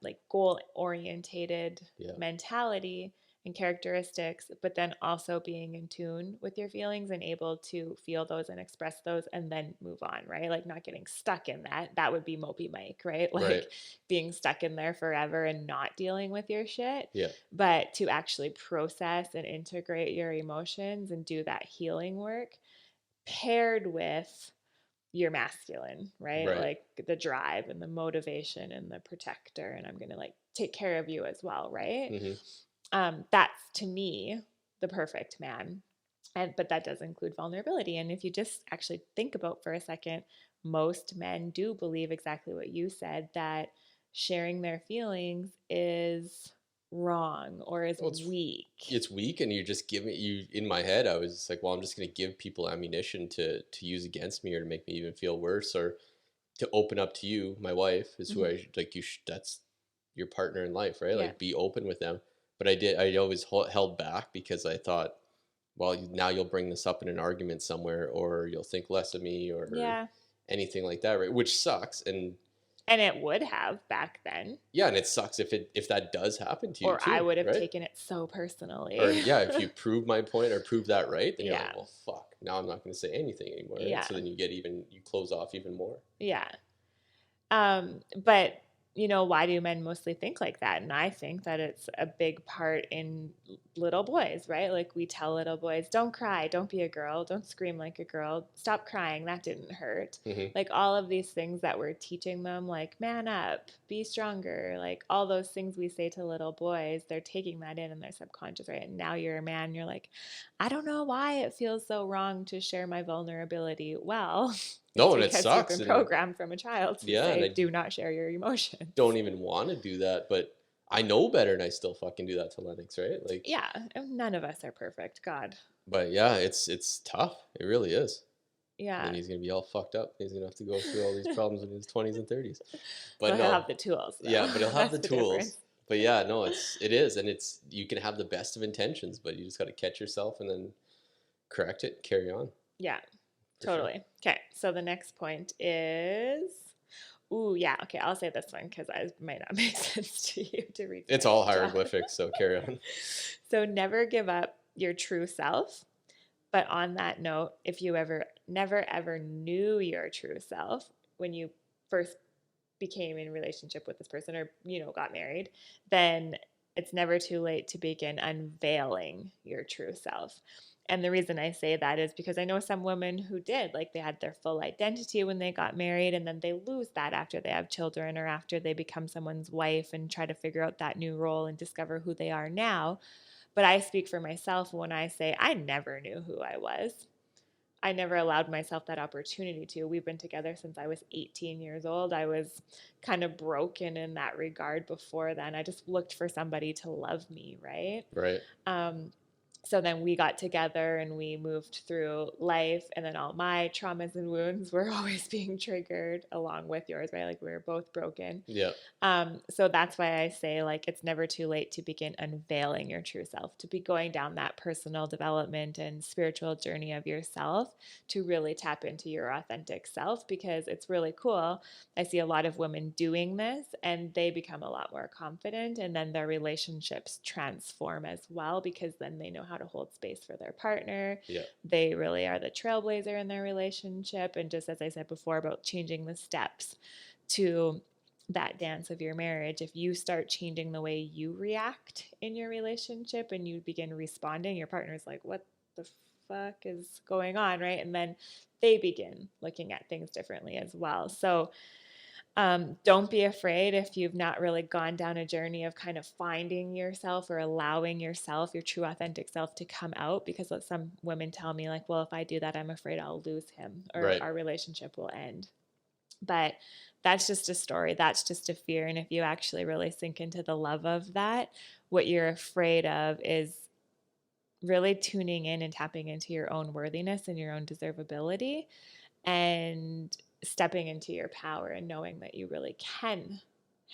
like goal orientated Yeah. mentality, and characteristics, but then also being in tune with your feelings and able to feel those and express those and then move on, right? Like not getting stuck in that. That would be mopey Mike, right? Right. Like being stuck in there forever and not dealing with your shit, Yeah. but to actually process and integrate your emotions and do that healing work paired with your masculine, right? Right. Like the drive and the motivation and the protector, and I'm going to like take care of you as well, right? Hmm. That's to me the perfect man. And but that does include vulnerability. And if you just actually think about for a second, most men do believe exactly what you said, that sharing their feelings is wrong or is Well, weak. it's weak, and you're just giving you. In my head, I was just like, well, I'm just gonna give people ammunition to use against me, or to make me even feel worse, or to open up to you. My wife is who Mm-hmm. I like. That's your partner in life, right? Yeah. Like, be open with them. But I always held back because I thought, well, now you'll bring this up in an argument somewhere, or you'll think less of me, or Yeah. anything like that, right? Which sucks. And And it would have back then, yeah, and it sucks if that does happen to you or I too, would have right? taken it so Or personally. yeah, if you prove my point or prove that right, then you're like, Yeah. well, fuck. Now I'm not going to say anything anymore, right? Yeah. So then you close off even more. Yeah. But why do men mostly think like that? And I think that it's a big part in little boys, right? Like we tell little boys, don't cry, don't be a girl, don't scream like a girl, stop crying, that didn't hurt. Hmm. Like all of these things that we're teaching them, like man up, be stronger, like all those things we say to little boys, they're taking that in their subconscious, right? And now you're a man, you're like, I don't know why it feels so wrong to share my vulnerability. Well, it's No, and it because you've sucks. been And programmed from a child to yeah, and say, I do not share your emotions. don't even want to do that, but I know better, and I still fucking do that to Lennox, right? Like, Yeah, none of us are perfect. God. but yeah, it's tough. It really is. And then Yeah. he's gonna be all fucked up. He's gonna have to go through all these problems in his 20s and 30s. But Well, he'll no, have the tools, though. yeah, but he'll have That's the the difference. tools. But yeah, no, it is, and you can have the best of intentions, but you just got to catch yourself and then correct it, carry on, Yeah, for sure. totally. Okay, so the next point is. Ooh, yeah. Okay, I'll say this one because it might not make sense to you to read the It's all next job. hieroglyphics, so carry on. So never give up your true self. But on that note, if you ever never ever knew your true self when you first became in relationship with this person or got married, then it's never too late to begin unveiling your true self. And the reason I say that is because I know some women who did, like they had their full identity when they got married, and then they lose that after they have children or after they become someone's wife and try to figure out that new role and discover who they are now. But I speak for myself when I say I never knew who I was. I never allowed myself that opportunity to. We've been together since I was 18 years old. I was kind of broken in that regard before then. I just looked for somebody to love me, right? Right. Um, so then we got together and we moved through life, and then all my traumas and wounds were always being triggered along with yours, right? Like we were both broken. Yeah. So that's why I say, like, it's never too late to begin unveiling your true self, to be going down that personal development and spiritual journey of yourself, to really tap into your authentic self, because it's really cool. I see a lot of women doing this and they become a lot more confident, and then their relationships transform as well, because then they know how to hold space for their partner. Yeah. They really are the trailblazer in their relationship. And just as I said before about changing the steps to that dance of your marriage, if you start changing the way you react in your relationship and you begin responding, your partner's like, what the fuck is going on, right? And then they begin looking at things differently as well. So don't be afraid if you've not really gone down a journey of kind of finding yourself or allowing yourself, your true authentic self, to come out, because some women tell me, like, well, if I do that, I'm afraid I'll lose him or Right. our relationship will end. But that's just a story. That's just a fear. And if you actually really sink into the love of that, what you're afraid of is really tuning in and tapping into your own worthiness and your own deservability, and stepping into your power and knowing that you really can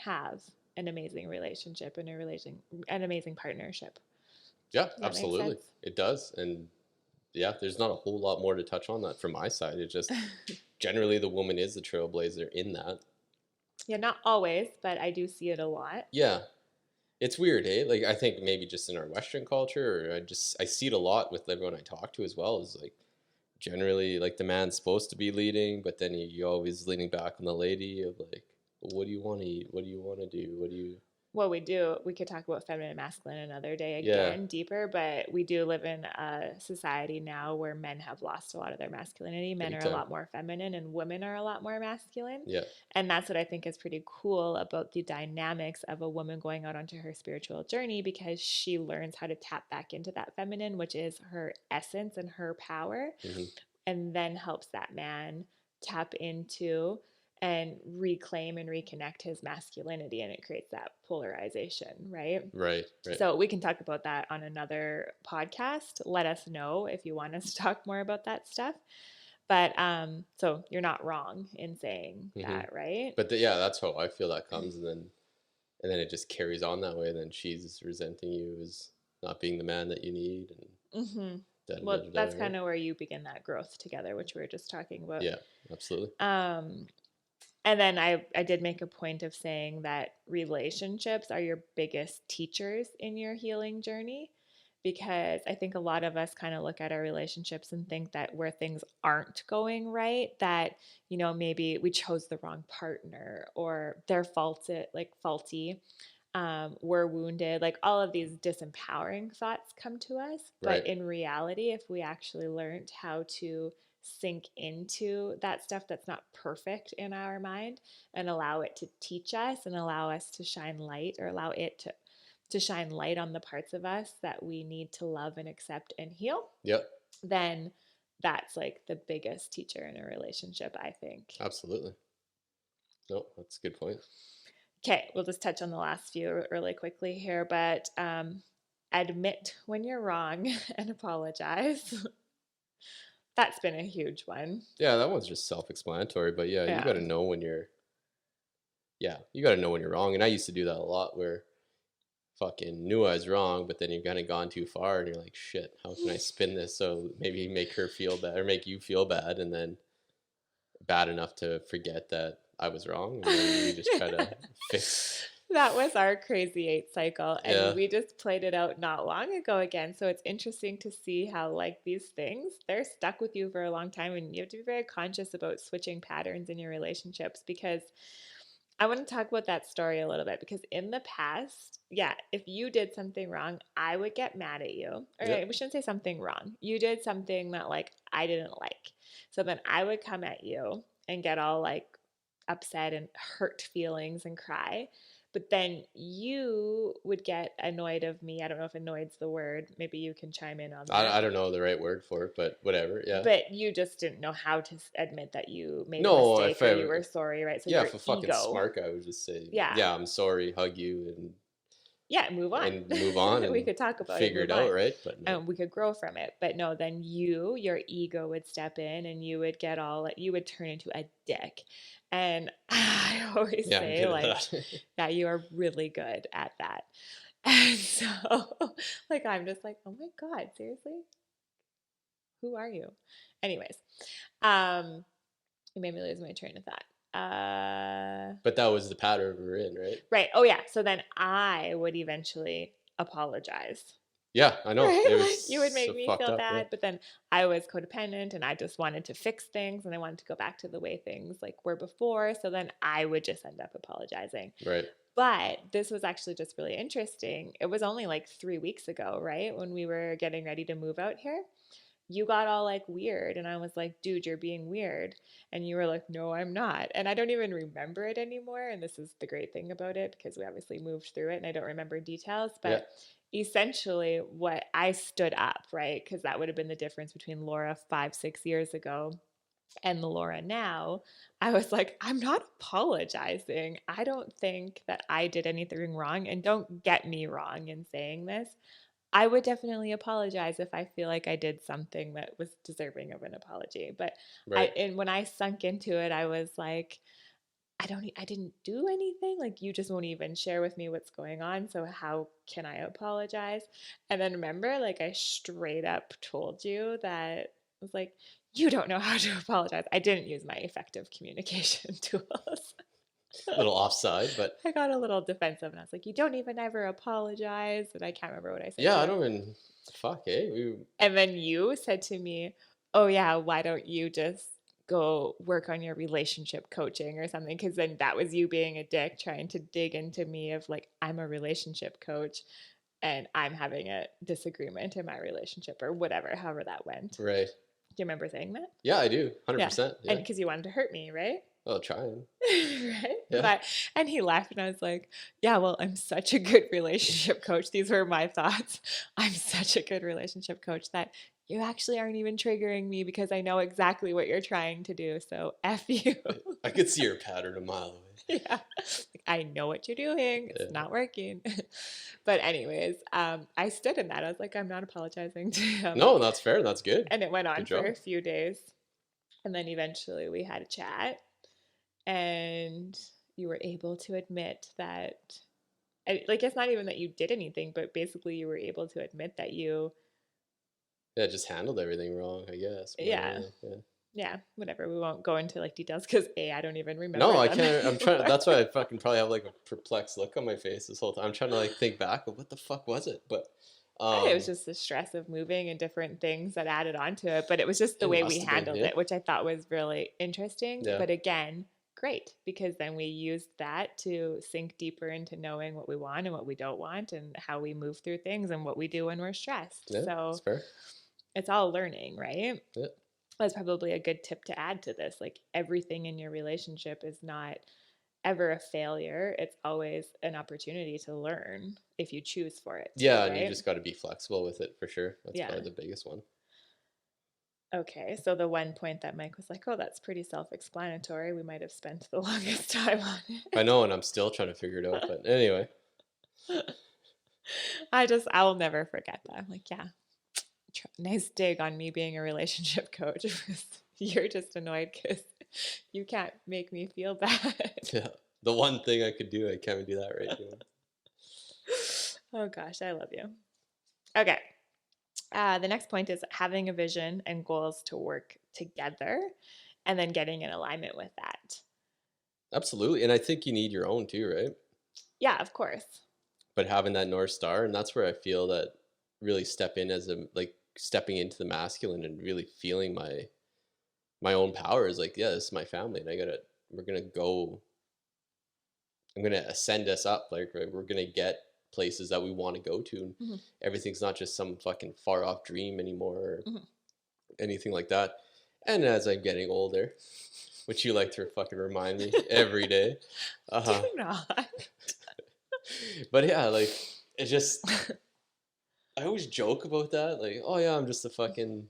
have an amazing relationship and an amazing partnership. Yeah, Does that make absolutely. sense? It does. And yeah, there's not a whole lot more to touch on that from my side. It just generally the woman is the trailblazer in that. Yeah, not always, but I do see it a lot. Yeah. It's weird, eh? Like I think maybe just in our Western culture, or I see it a lot with everyone I talk to as well. Is like generally like the man's supposed to be leading, but then you always leaning back on the lady of like, well, what do you want to eat? What do you want to do? What do you? Well, we do. We could talk about feminine and masculine another day Yeah, again, deeper, but we do live in a society now where men have lost a lot of their masculinity. Men big are a time. lot more feminine and women are a lot more masculine. Yeah, And that's what I think is pretty cool about the dynamics of a woman going out onto her spiritual journey, because she learns how to tap back into that feminine, which is her essence and her power, hmm, and then helps that man tap into and reclaim and reconnect his masculinity, and it creates that polarization, right? right, right. So we can talk about that on another podcast. Let us know if you want us to talk more about that stuff. But so you're not wrong in saying Hmm. that, right? But yeah, that's how I feel that comes, and then it just carries on that way. And then she's resenting you as not being the man that you need, and Mm-hmm. da da Well, da da. that's Right? kind of where you begin that growth together, which we were just talking about. Yeah, absolutely. Um, and then I did make a point of saying that relationships are your biggest teachers in your healing journey, because I think a lot of us kind of look at our relationships and think that where things aren't going right, that, maybe we chose the wrong partner, or they're faulty, we're wounded, like all of these disempowering thoughts come to us. Right. But in reality, if we actually learned how to sink into that stuff that's not perfect in our mind, and allow it to teach us and allow us to shine light, or allow it to shine light on the parts of us that we need to love and accept and heal, Yep. then that's like the biggest teacher in a relationship, I think. Absolutely. No, that's a good point. Okay, we'll just touch on the last few really quickly here, but admit when you're wrong and apologize. That's been a huge one. Yeah, that one's just self-explanatory, but yeah, you Yeah. got to know when you're you got to know when you're wrong. And I used to do that a lot where fucking knew I was wrong, but then you've kind of gone too far and you're like, shit, how can I spin this so maybe make her feel bad or make you feel bad, and then bad enough to forget that I was wrong, and then we just try to fix. That was our crazy eight cycle, and Yeah, we just played it out not long ago again. So it's interesting to see how, like, these things, they're stuck with you for a long time, and you have to be very conscious about switching patterns in your relationships. Because I want to talk about that story a little bit, because in the past, yeah, if you did something wrong, I would get mad at you. Or yeah, we shouldn't say something wrong. You did something that, like, I didn't like. So then I would come at you and get all like upset and hurt feelings and cry. But then you would get annoyed of me. I don't know if annoyed's the word. Maybe you can chime in on that. I don't know the right word for it, but whatever. Yeah. But you just didn't know how to admit that you made a No, mistake if or I you were sorry, right? So yeah, your if a fucking ego, smart guy would just say, yeah, yeah, I'm sorry, hug you, yeah, move on. and move on We and could talk about it, figure move it on, out, right? But no. and we could grow from it. But no, then your ego would step in, and you would get all, you would turn into a dick. And I always Yeah, I'm say, good at like, that. yeah, you are really good at that. And so, like, I'm just like, oh my God, seriously? Who are you? Anyways, um, you made me lose my train of thought. But that was the pattern we were in, right? Right. Oh, yeah. So then I would eventually apologize. Yeah, I know. Right? It was Like, you would so make me fucked feel up, yeah. bad, but then I was codependent and I just wanted to fix things and I wanted to go back to the way things like were before. So then I would just end up apologizing. Right. But this was actually just really interesting. It was only like 3 weeks ago, right? When we were getting ready to move out here. You got all like weird, and I was like, dude, you're being weird. And you were like, no, I'm not. And I don't even remember it anymore. And this is the great thing about it, because we obviously moved through it and I don't remember details. Yeah. But essentially, what I stood up, right? Because that would have been the difference between Laura 5, 6 years ago and the Laura now. I was like, I'm not apologizing. I don't think that I did anything wrong. And don't get me wrong in saying this. I would definitely apologize if I feel like I did something that was deserving of an apology. But Right. and when I sunk into it, I was like, I didn't do anything. Like, you just won't even share with me what's going on. So how can I apologize? And then remember, like, I straight up told you that I was like, you don't know how to apologize. I didn't use my effective communication tools. little offside, but I got a little defensive and I was like, you don't even ever apologize. And I can't remember what I said yeah, to I you. don't even fuck, eh? And then you said to me, oh, yeah, why don't you just go work on your relationship coaching or something? Because then that was you being a dick, trying to dig into me of like, I'm a relationship coach and I'm having a disagreement in my relationship or whatever, however that went. Right. Do you remember saying that? Yeah, I do. Yeah. 100%. And Yeah. because you wanted to hurt me, right? Well, trying. Right. Yeah. But and he laughed and I was like, yeah, well, I'm such a good relationship coach. These were my thoughts. I'm such a good relationship coach that you actually aren't even triggering me because I know exactly what you're trying to do. So F you. I could see your pattern a mile away. Yeah. I know what you're doing. It's Yeah. not working. But anyways, I stood in that. I was like, I'm not apologizing to him. No, that's fair. That's good. And it went on Good for job. a few days. And then eventually we had a chat and you were able to admit that like it's not even that you did anything, but basically you were able to admit that you Yeah, just handled everything wrong, I guess. But yeah, yeah. yeah, whatever. We won't go into like details because I don't even No, remember I them can't. I'm trying. anymore. That's why I fucking probably have like a perplexed look on my face this whole time. I'm trying to like think back of what the fuck was it, but It was um, just the stress of moving and different things that added on to it, but it was just the it way we must have been. handled Yeah, it, which I thought was really interesting. yeah, But again, great because then we used that to sink deeper into knowing what we want and what we don't want and how we move through things and what we do when we're stressed. yeah. It's So fair. it's all learning, right? Yeah, That's probably a good tip to add to this. Like everything in your relationship is not ever a failure. It's always an opportunity to learn if you choose for it to, yeah, and you right? just got to be flexible with it for sure. That's Yeah. probably the biggest one. Okay. So the one point that Mike was like, oh, that's pretty self explanatory. We might have spent the longest time on I it. know, and I'm still trying to figure it out. But anyway, I'll never forget that. I'm like, yeah, nice dig on me being a relationship coach. You're just annoyed because you can't make me feel bad. yeah, the one thing I could do, I can't do that right now. Oh gosh, I love you. Okay. The next point is having a vision and goals to work together and then getting in alignment with that. Absolutely, and I think you need your own too, right? Yeah, of course. But having that North Star, and that's where I feel that really step in as a like stepping into the masculine and really feeling my own power is like, yeah, this is my family, and we're gonna go. I'm gonna ascend us up. Like we're gonna get places that we want to go to, and Hmm. everything's not just some fucking far off dream anymore or Hmm. anything like that. And as I'm getting older, which you like to fucking remind me every day, Do uh, not. but yeah, like it just I always joke about that. Like, oh yeah, I'm just a fucking.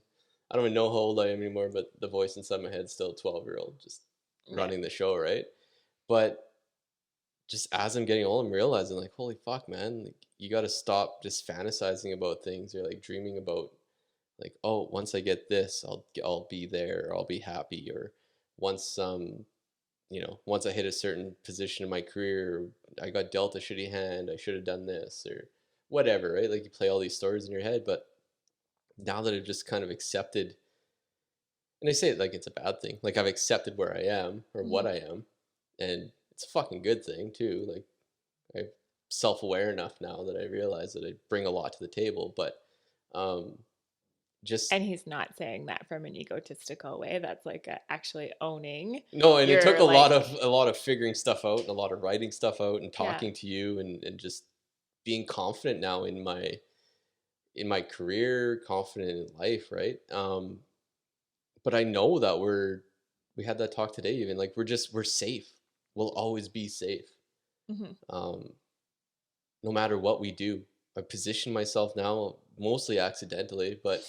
I don't even know how old I am anymore, but the voice inside my head's still a 12-year-old, just Yeah. running the show, right? But just as I'm getting old, I'm realizing like, holy fuck, man, like you got to stop just fantasizing about things or like dreaming about like, oh, once I get this, I'll be there, or I'll be happy, or once once I hit a certain position in my career, I got dealt a shitty hand, I should have done this or whatever, right? Like you play all these stories in your head, but now that I've just kind of accepted, and I say it like it's a bad thing, like I've accepted where I am or what Hmm. I am, and it's a fucking good thing too. Like I'm self-aware enough now that I realize that I bring a lot to the table, but um, just And he's not saying that from an egotistical way. That's like actually owning no, and it took your like, a lot of figuring stuff out and a lot of writing stuff out and yeah. talking to you and just being confident now in my career, confident in life, right? But I know that we had that talk today even like we're safe. We'll always be safe. Hmm. Um, no matter what we do. I position myself now mostly accidentally, but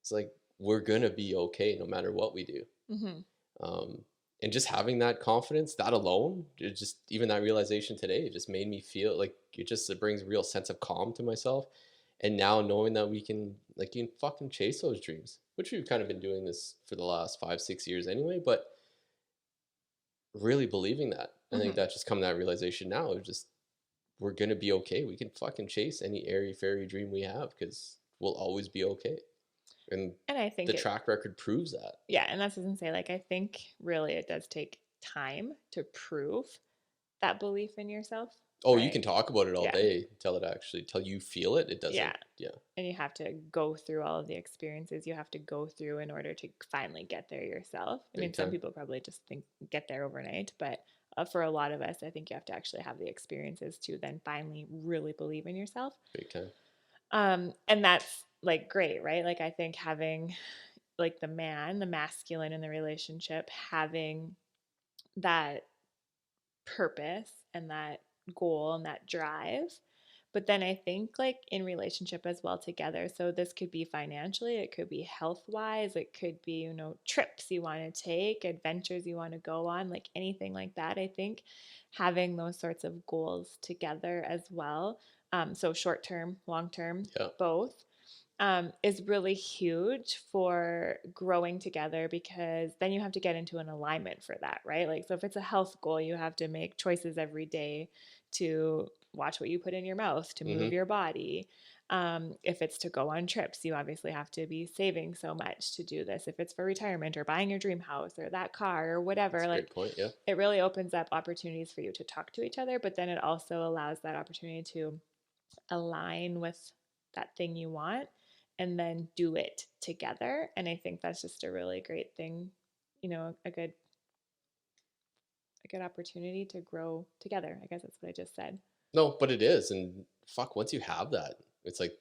it's like we're gonna be okay no matter what we do. Hmm. Um, and just having that confidence, that alone, it just even that realization today, it just made me feel like it brings a real sense of calm to myself. And now knowing that we can like you can fucking chase those dreams, which we've kind of been doing this for the last 5, 6 years anyway, but really believing that. I think Hmm. that just come to that realization now of just we're gonna be okay. We can fucking chase any airy fairy dream we have because we'll always be okay. And And I the think it, track record proves that. yeah. And that's doesn't say like, I think really it does take time to prove. that belief in yourself, Oh, you can right? talk about it all Yeah. day till you feel it. It Yeah. doesn't. Yeah, And you have to go through all of the experiences you have to go through in order to finally get there yourself. I big mean, some time, people probably just think get there overnight, but for a lot of us, I think you have to actually have the experiences to then finally really believe in yourself. big time. And that's like great, right? Like, I think having like the masculine in the relationship, having that purpose and that goal and that drive. But then I think like in relationship as well together. So this could be financially, it could be health wise, it could be, trips you want to take, adventures you want to go on, like anything like that. I think having those sorts of goals together as well. So short term, long term, Yeah. both is really huge for growing together because then you have to get into an alignment for that, right? Like, so if it's a health goal, you have to make choices every day to watch what you put in your mouth, to move Mm-hmm. your body. If it's to go on trips, you obviously have to be saving so much to do this. If it's for retirement or buying your dream house or that car or That's whatever, a great like point. Yeah. it really opens up opportunities for you to talk to each other, but then it also allows that opportunity to align with that thing you want and then do it together. And I think that's just a really great thing, a good opportunity to grow together. I guess that's what I just said. No, but it is, and fuck, once you have that, it's like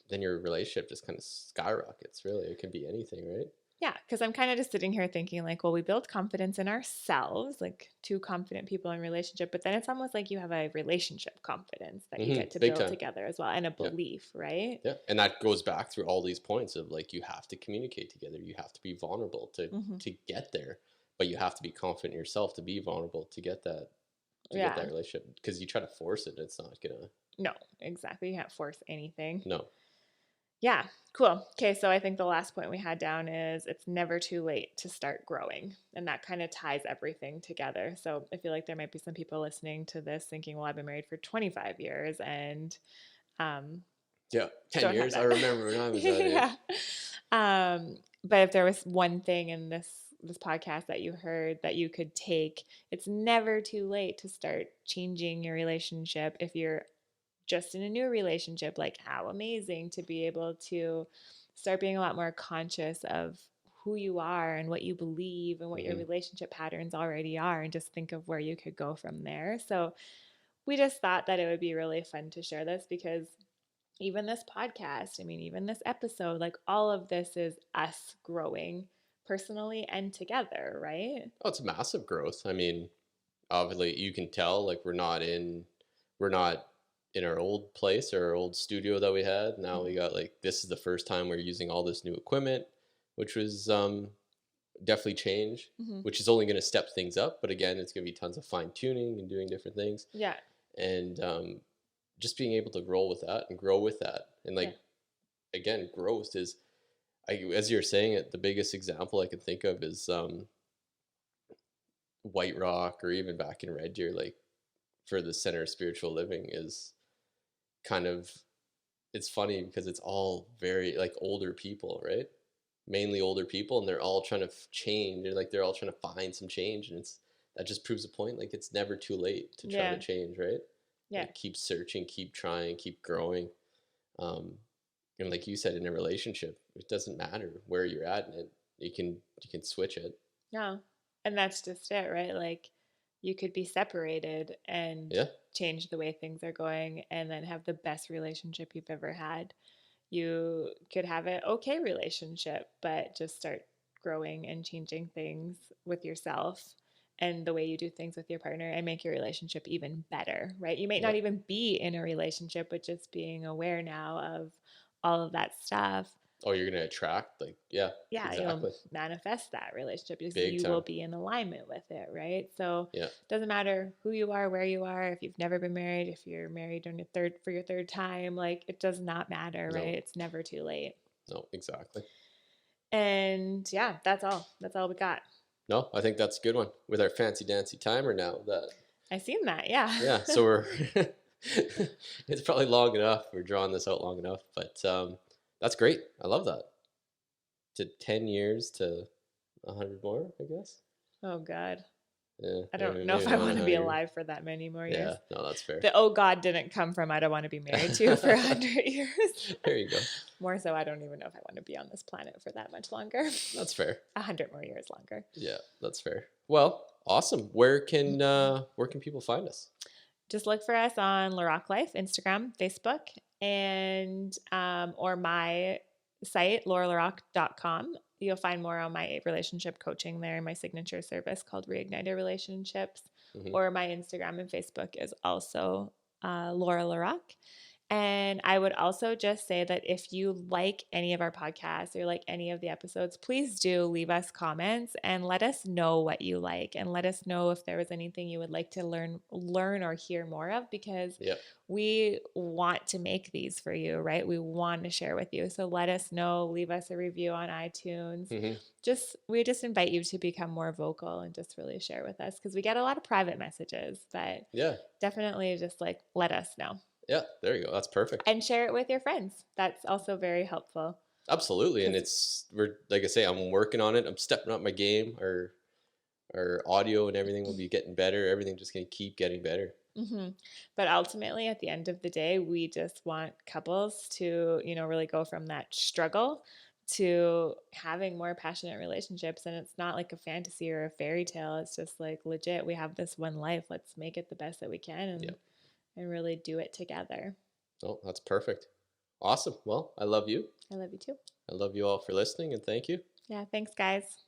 then your relationship just kind of skyrockets. Really, it can be anything, right? Yeah, because I'm kind of just sitting here thinking, like, well, we build confidence in ourselves, like two confident people in a relationship, but then it's almost like you have a relationship confidence that you get Mm-hmm. to Big build time. together as well, and a Yeah. belief, right? Yeah, and that goes back through all these points of like you have to communicate together. You have to be vulnerable Hmm. to get there, but you have to be confident in yourself to be vulnerable to get that Yeah. relationship. Because you try to force it, it's not gonna. No, exactly. You can't force anything. No, Yeah, cool. Okay, so I think the last point we had down is it's never too late to start growing. And that kind of ties everything together. So I feel like there might be some people listening to this thinking, well, I've been married for 25 years and um, yeah, 10 don't have years. I that. remember when I was that age. Yeah. But if there was one thing in this podcast that you heard that you could take, it's never too late to start changing your relationship if you're just in a new relationship. Like, how amazing to be able to start being a lot more conscious of who you are and what you believe and what your Mm-hmm. relationship patterns already are, and just think of where you could go from there. So we just thought that it would be really fun to share this because even this podcast, I mean, even this episode, like all of this is us growing personally and together, right? Oh, it's massive growth. I mean, obviously, you can tell like we're not in our old place or our old studio that we had. Now we Mm-hmm. got like this is the first time we're using all this new equipment, which was definitely change, Mm-hmm. which is only going to step things up. But again, it's going to be tons of fine tuning and doing different things, Yeah. and just being able to roll with that and grow with that. And Yeah. like again, growth is, as you're saying it, the biggest example I can think of is White Rock or even back in Red Deer, like for the center of spiritual living is kind of it's funny because it's all very like older people, right? Mainly older people, and they're all trying to change, and like they're all trying to find some change, and it's that just proves a point. Like it's never too late to try to Yeah. change, right? Yeah. Like keep searching, keep trying, keep growing. Um, and like you said, in a relationship, it doesn't matter where you're at in it. You can switch it. No. And that's just it, right? Like you could be separated and Yeah. change the way things are going and then have the best relationship you've ever had. You could have an okay relationship, but just start growing and changing things with yourself and the way you do things with your partner and make your relationship even better, right? You might Yeah. not even be in a relationship, but just being aware now of all of that stuff. Oh, you're gonna attract like yeah, Yeah, you'll exactly. manifest that relationship because Big you will time. be in alignment with it, right? So Yeah. it doesn't matter who you are, where you are, if you've never been married, if you're married on your third time, like it does not matter, right? No. It's never too late. No. Exactly. And yeah, that's all. That's all we got. No, I think that's a good one with our fancy dancy timer now. That I seen that. Yeah. yeah. So we're it's probably long enough. We're drawing this out long enough, but that's great. I love that. To 10 years to 100 more, I guess. Oh God. Yeah, I don't know if maybe I not want to be 100. alive for that many more years. Yeah, no, that's fair. The oh God didn't come from I don't want to be married to you for 100 years. There you go. More so, I don't even know if I want to be on this planet for that much longer. That's fair. 100 more years longer. Yeah, that's fair. Well, awesome. Where can people find us? Just look for us on LaRocque Life, Instagram, Facebook, and or my site, lauralarocque.com. You'll find more on my relationship coaching there, my signature service called Reigniter Relationships. Hmm. Or my Instagram and Facebook is also Laura LaRocque. And I would also just say that if you like any of our podcasts or like any of the episodes, please do leave us comments and let us know what you like and let us know if there was anything you would like to learn or hear more of, because Yeah. we want to make these for you, right? We want to share with you. So let us know, leave us a review on iTunes. Hmm. We just invite you to become more vocal and just really share with us, because we get a lot of private messages, but Yeah. definitely just like let us know. Yeah. There you go. That's perfect. And share it with your friends. That's also very helpful. Absolutely. And Because, we're like I say, I'm working on it. I'm stepping up my game. Our audio and everything will be getting better. Everything just gonna keep getting better. mm-hmm. But ultimately, at the end of the day, we just want couples to, really go from that struggle to having more passionate relationships. And it's not like a fantasy or a fairy tale. It's just like legit. We have this one life. Let's make it the best that we can Yeah. and really do it together. Oh, that's perfect. Awesome. Well, I love you. I love you too. I love you all for listening, and thank you. Yeah. Thanks, guys.